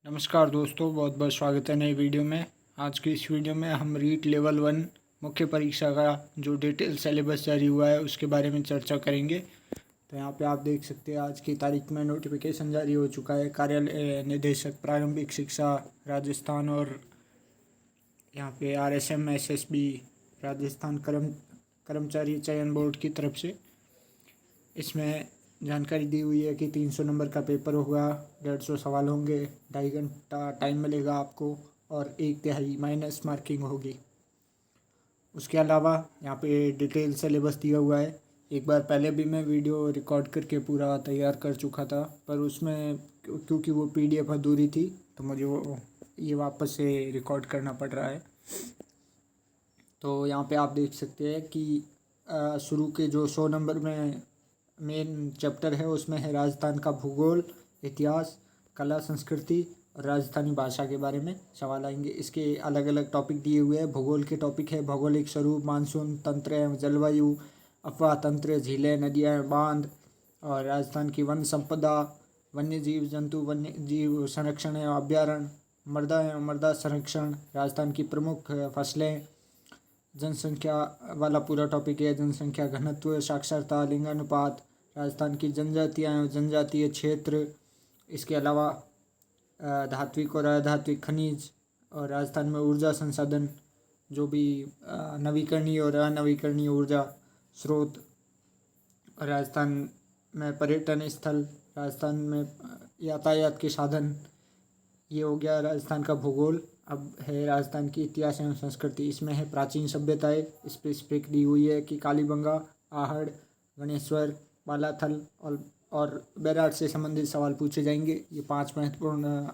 नमस्कार दोस्तों, बहुत बहुत स्वागत है नई वीडियो में। आज की इस वीडियो में हम रीट लेवल 1 मुख्य परीक्षा का जो डिटेल सिलेबस जारी हुआ है उसके बारे में चर्चा करेंगे। तो यहाँ पे आप देख सकते हैं आज की तारीख में नोटिफिकेशन जारी हो चुका है। कार्यालय निदेशक प्रारंभिक शिक्षा राजस्थान और यहाँ पे RSM SSB राजस्थान कर्मचारी चयन बोर्ड की तरफ से इसमें जानकारी दी हुई है कि 300 नंबर का पेपर होगा, 150 सवाल होंगे, 2.5 घंटा टाइम मिलेगा आपको और 1/3 माइनस मार्किंग होगी। उसके अलावा यहाँ पे डिटेल सिलेबस दिया हुआ है। एक बार पहले भी मैं वीडियो रिकॉर्ड करके पूरा तैयार कर चुका था, पर उसमें क्योंकि वो PDF अधूरी थी तो मुझे वो ये वापस से रिकॉर्ड करना पड़ रहा है। तो यहाँ पे आप देख सकते हैं कि शुरू के जो 100 नंबर में मेन चैप्टर है उसमें है राजस्थान का भूगोल, इतिहास, कला संस्कृति और राजस्थानी भाषा के बारे में सवाल आएंगे। इसके अलग अलग टॉपिक दिए हुए हैं। भूगोल के टॉपिक है भौगोलिक स्वरूप, मानसून तंत्र एवं जलवायु, अफवाह तंत्र, झीलें, नदियाँ, बांध और राजस्थान की वन संपदा, वन्य जीव जंतु, वन्य जीव संरक्षण एवं अभ्यारण्य, मृदा एवं मृदा संरक्षण, राजस्थान की प्रमुख फसलें, जनसंख्या वाला पूरा टॉपिक है जनसंख्या घनत्व, साक्षरता, लिंगानुपात, राजस्थान की जनजातियाँ एवं जनजातीय क्षेत्र। इसके अलावा धात्विक और अधात्विक खनिज और राजस्थान में ऊर्जा संसाधन, जो भी नवीकरणीय और अनवीकरणीय ऊर्जा स्रोत, राजस्थान में पर्यटन स्थल, राजस्थान में यातायात के साधन। ये हो गया राजस्थान का भूगोल। अब है राजस्थान की इतिहास एवं संस्कृति। इसमें है प्राचीन सभ्यताएं, स्पेसिफिक दी हुई है कि कालीबंगा, आहड़, गणेश्वर, बालाथल और बेराट से संबंधित सवाल पूछे जाएंगे। ये 5 महत्वपूर्ण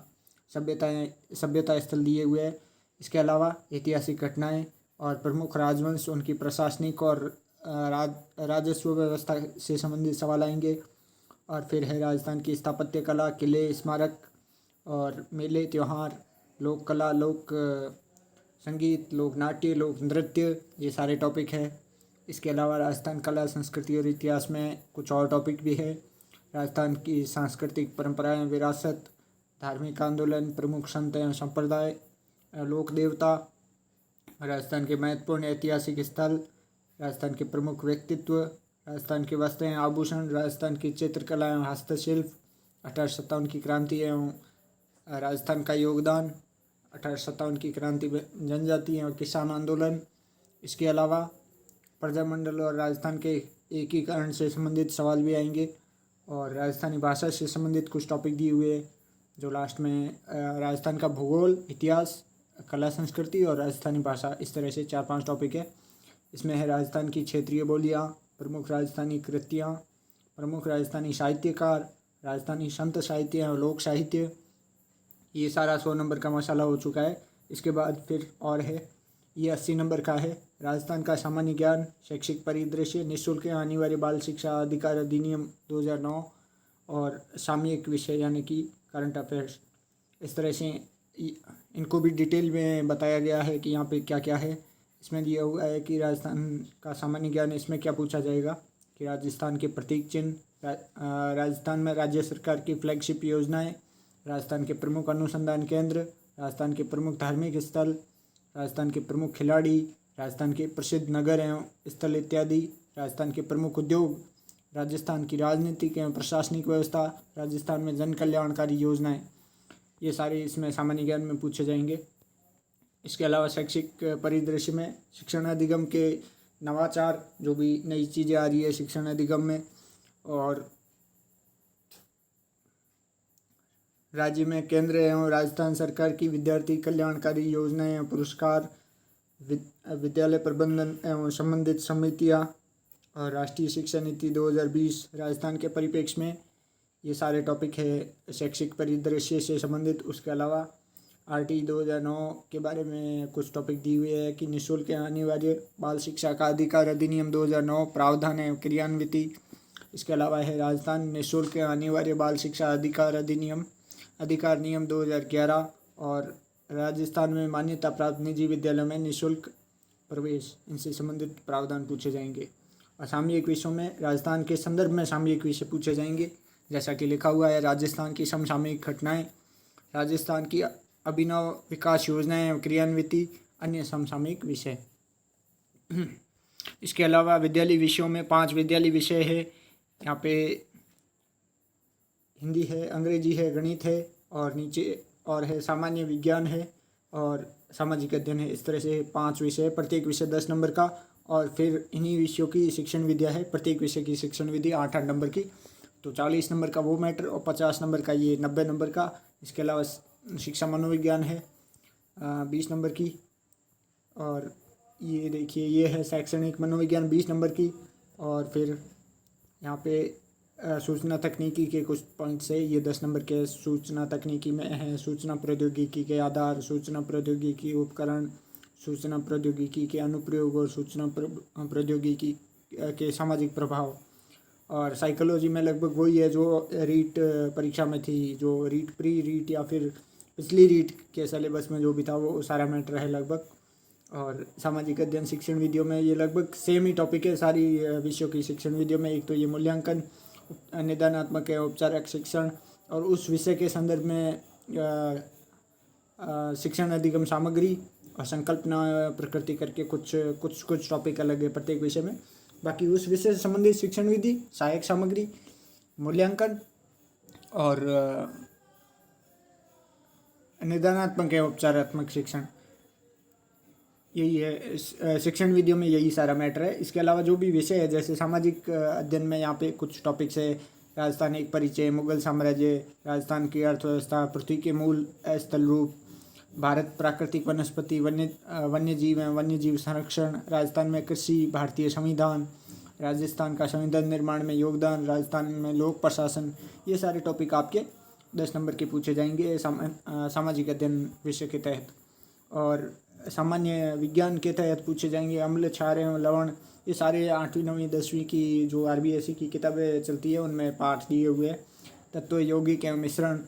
सभ्यता स्थल दिए हुए हैं। इसके अलावा ऐतिहासिक घटनाएं और प्रमुख राजवंश, उनकी प्रशासनिक और राजस्व व्यवस्था से संबंधित सवाल आएंगे। और फिर है राजस्थान की स्थापत्य कला, किले, स्मारक और मेले, त्योहार, लोक कला, लोक संगीत, लोक नाट्य, लोक नृत्य, ये सारे टॉपिक है। इसके अलावा राजस्थान कला संस्कृति और इतिहास में कुछ और टॉपिक भी है। राजस्थान की सांस्कृतिक परंपराएं, विरासत, धार्मिक आंदोलन, प्रमुख संत एवं संप्रदाय, लोक देवता, राजस्थान के महत्वपूर्ण ऐतिहासिक स्थल, राजस्थान के प्रमुख व्यक्तित्व, राजस्थान के वस्त्र एवं आभूषण, राजस्थान की चित्रकला एवं हस्तशिल्प, 1857 की क्रांति एवं राजस्थान का योगदान, 1857 की क्रांति में जनजाति एवं किसान आंदोलन। इसके अलावा प्रजामंडल और राजस्थान के एकीकरण से संबंधित सवाल भी आएंगे और राजस्थानी भाषा से संबंधित कुछ टॉपिक दिए हुए हैं जो लास्ट में राजस्थान का भूगोल, इतिहास, कला संस्कृति और राजस्थानी भाषा, इस तरह से 4-5 टॉपिक है। इसमें है राजस्थान की क्षेत्रीय बोलियाँ, प्रमुख राजस्थानी कृतियाँ, प्रमुख राजस्थानी साहित्यकार, राजस्थानी संत साहित्य और लोक साहित्य। ये सारा 100 नंबर का मसाला हो चुका है। इसके बाद फिर और है, ये 80 नंबर का है, राजस्थान का सामान्य ज्ञान, शैक्षिक परिदृश्य, निःशुल्क अनिवार्य बाल शिक्षा अधिकार अधिनियम 2009 और सामयिक विषय यानी कि करंट अफेयर्स। इस तरह से इनको भी डिटेल में बताया गया है कि यहाँ पे क्या क्या है। इसमें दिया हुआ है कि राजस्थान का सामान्य ज्ञान, इसमें क्या पूछा जाएगा कि राजस्थान के प्रतीक चिन्ह, राजस्थान में राज्य सरकार की फ्लैगशिप योजनाएं, राजस्थान के प्रमुख अनुसंधान केंद्र, राजस्थान के प्रमुख धार्मिक स्थल, राजस्थान के प्रमुख खिलाड़ी, राजस्थान के प्रसिद्ध नगर एवं स्थल इत्यादि, राजस्थान के प्रमुख उद्योग, राजस्थान की राजनीतिक एवं प्रशासनिक व्यवस्था, राजस्थान में जन कल्याणकारी योजनाएं, ये सारे इसमें सामान्य ज्ञान में पूछे जाएंगे। इसके अलावा शैक्षिक परिदृश्य में शिक्षण अधिगम के नवाचार, जो भी नई चीज़ें आ रही है शिक्षण अधिगम में, और राज्य में केंद्र एवं राजस्थान सरकार की विद्यार्थी कल्याणकारी योजनाएं एवं पुरस्कार, विद्यालय प्रबंधन एवं संबंधित समितियां और राष्ट्रीय शिक्षा नीति 2020 राजस्थान के परिप्रेक्ष्य में, ये सारे टॉपिक है शैक्षिक परिदृश्य से संबंधित। उसके अलावा RT 2009 के बारे में कुछ टॉपिक दिए हुए हैं कि निःशुल्क अनिवार्य बाल शिक्षा का अधिकार अधिनियम 2009 प्रावधान एवं क्रियान्विति। इसके अलावा है राजस्थान निःशुल्क अनिवार्य बाल शिक्षा अधिकार नियम 2011 और राजस्थान में मान्यता प्राप्त निजी विद्यालयों में निःशुल्क प्रवेश, इनसे संबंधित प्रावधान पूछे जाएंगे। और सामयिक विषयों में राजस्थान के संदर्भ में सामयिक विषय पूछे जाएंगे, जैसा कि लिखा हुआ है राजस्थान की समसामयिक घटनाएं, राजस्थान की अभिनव विकास योजनाएं एवं क्रियान्विति, अन्य समसामयिक विषय। इसके अलावा विद्यालय विषयों में 5 विद्यालय विषय है। यहाँ पे हिंदी है, अंग्रेजी है, गणित है और नीचे और है सामान्य विज्ञान है और सामाजिक अध्ययन है। इस तरह से 5 विषय है, प्रत्येक विषय 10 नंबर का। और फिर इन्हीं विषयों की शिक्षण विद्या है, प्रत्येक विषय की शिक्षण विधि 8-8 नंबर की। तो 40 नंबर का वो मैटर और 50 नंबर का ये 90 नंबर का। इसके अलावा शिक्षा मनोविज्ञान है 20 नंबर की। और ये देखिए ये है शैक्षणिक मनोविज्ञान 20 नंबर की। और फिर यहाँ पे सूचना तकनीकी के कुछ पॉइंट्स है, ये 10 नंबर के। सूचना तकनीकी में है सूचना प्रौद्योगिकी के आधार, सूचना प्रौद्योगिकी उपकरण, सूचना प्रौद्योगिकी के अनुप्रयोग और सूचना प्रौद्योगिकी के सामाजिक प्रभाव। और साइकोलॉजी में लगभग वही है जो रीट परीक्षा में थी, जो रीट प्री रीट या फिर पिछली रीट के सिलेबस में जो भी था वो सारा मैटर है लगभग। और सामाजिक अध्ययन शिक्षण विधियों में ये लगभग सेम ही टॉपिक है सारी विषयों की शिक्षण विधियों में। एक तो ये मूल्यांकन, निदानात्मक एवं औपचारिक शिक्षण और उस विषय के संदर्भ में शिक्षण अधिगम सामग्री और संकल्पना प्रकृति करके कुछ टॉपिक अलग है प्रत्येक विषय में। बाकी उस विषय से संबंधित शिक्षण विधि, सहायक सामग्री, मूल्यांकन और निदानात्मक एवं उपचारात्मक शिक्षण, यही है शिक्षण विधियों में, यही सारा मैटर है। इसके अलावा जो भी विषय है जैसे सामाजिक अध्ययन में यहाँ पे कुछ टॉपिक्स है, राजस्थान एक परिचय, मुगल साम्राज्य, राजस्थान की अर्थव्यवस्था, पृथ्वी के मूल स्थल रूप, भारत प्राकृतिक वनस्पति, वन्यजीव एवं वन्यजीव संरक्षण, राजस्थान में कृषि, भारतीय संविधान, राजस्थान का संविधान निर्माण में योगदान, राजस्थान में लोक प्रशासन, ये सारे टॉपिक आपके 10 नंबर के पूछे जाएंगे सामाजिक अध्ययन विषय के तहत। और सामान्य विज्ञान के तहत पूछे जाएंगे अम्ल, क्षार एवं लवण। ये सारे 8वीं 9वीं 10वीं की जो RBSE की किताबें चलती है उनमें पाठ दिए हुए हैं। तत्व, यौगिक एवं मिश्रण,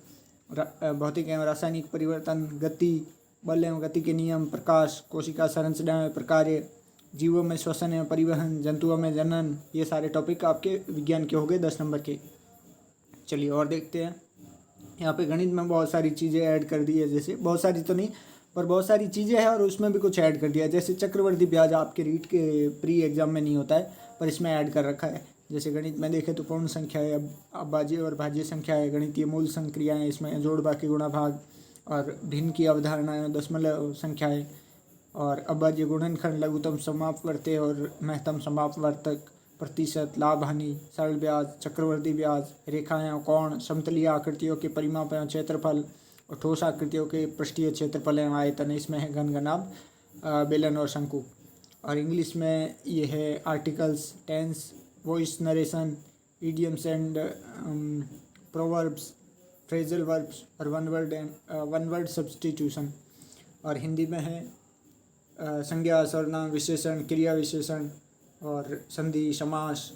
भौतिक एवं रासायनिक परिवर्तन, गति, बल एवं गति के नियम, प्रकाश, कोशिका संरचना एवं प्रकार्य, जीवों में श्वसन एवं परिवहन, जंतुओं में जनन, ये सारे टॉपिक आपके विज्ञान के हो गए 10 नंबर के। चलिए और देखते हैं। यहाँ पे गणित में बहुत सारी चीज़ें ऐड कर दी है, जैसे बहुत सारी तो नहीं पर बहुत सारी चीज़ें हैं और उसमें भी कुछ ऐड कर दिया है। जैसे चक्रवर्ती ब्याज आपके रीट के प्री एग्जाम में नहीं होता है पर इसमें ऐड कर रखा है। जैसे गणित में देखें तो पूर्ण संख्या है, अभाज्य और भाज्य संख्या है, गणितीय मूल संक्रियाएँ, इसमें जोड़ बाकी गुणा भाग और भिन्न की अवधारणा, दशमलव संख्या है और अभाज्य गुणनखंड, लघुत्तम समापवर्ती और महत्तम समापवर्तक, प्रतिशत, लाभ हानि, सरल ब्याज, चक्रवर्ती ब्याज, रेखाएँ, कोण, समतलीय आकृतियों के परिमाप एवं क्षेत्रफल और ठोस आकृतियों के पृष्ठीय क्षेत्रफल एवं आयतन। इसमें है घन, घनाभ, बेलन और शंकु। और इंग्लिश में ये है articles, tense, voice narration, idioms and proverbs, phrasal verbs और वन वर्ड सब्स्टिट्यूशन। और हिंदी में है संज्ञा, सर्वनाम, विशेषण, क्रिया विशेषण और संधि, समास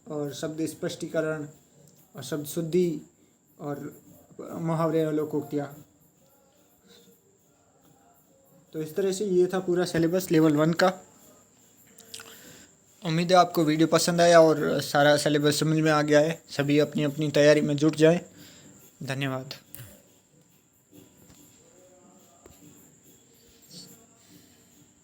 और शब्द स्पष्टीकरण और शब्द शुद्धि और मुहावरे और लोकोक्तियाँ। तो इस तरह से ये था पूरा सिलेबस लेवल 1 का। उम्मीद है आपको वीडियो पसंद आया और सारा सिलेबस समझ में आ गया है। सभी अपनी अपनी तैयारी में जुट जाएं। धन्यवाद।